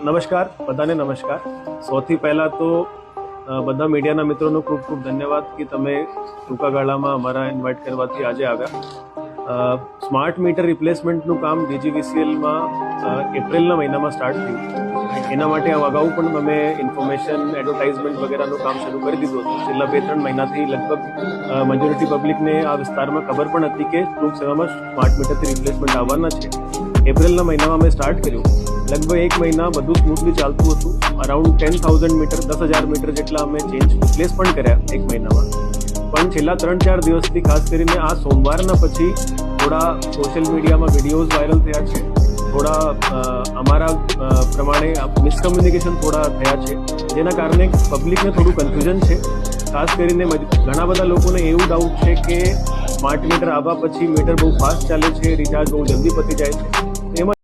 નમસ્કાર બધાને નમસ્કાર. સૌથી પહેલાં તો બધા મીડિયાના મિત્રોનો ખૂબ ખૂબ ધન્યવાદ કે તમે ટૂંકા ગાળામાં અમારા ઇન્વાઇટ કરવાથી આજે આવ્યા. સ્માર્ટ મીટર રિપ્લેસમેન્ટનું કામ DGVCLમાં એપ્રિલના મહિનામાં સ્ટાર્ટ થયું. એના માટે અગાઉ પણ અમે ઇન્ફોર્મેશન એડવર્ટાઇઝમેન્ટ વગેરેનું કામ શરૂ કરી દીધું હતું. છેલ્લા 2-3 મહિનાથી લગભગ મેજોરિટી પબ્લિકને આ વિસ્તારમાં ખબર પણ હતી કે ટૂંક સમયમાં સ્માર્ટ મીટરથી રિપ્લેસમેન્ટ આવવાના છે. એપ્રિલના મહિનામાં અમે સ્ટાર્ટ કર્યું. લગભગ 1 મહિના બધું સ્મૂથલી ચાલતું હતું. અરાઉન્ડ 10,000 મીટર 10,000 મીટર જેટલા અમે રિપ્લેસ પણ કર્યા 1 મહિનામાં. પણ છેલ્લા 3-4 દિવસથી ખાસ કરીને આ સોમવારના પછી થોડા સોશિયલ મીડિયામાં વિડીયોઝ વાયરલ થયા છે. થોડા અમારા પ્રમાણે મિસકમ્યુનિકેશન થોડા થયા છે, જેના કારણે પબ્લિકને થોડું કન્ફ્યુઝન છે. ખાસ કરીને ઘણા બધા લોકોને એવું ડાઉટ છે કે સ્માર્ટ મીટર આવ્યા પછી મીટર બહુ ફાસ્ટ ચાલે છે, રિચાર્જ બહુ જલ્દી પતી જાય છે.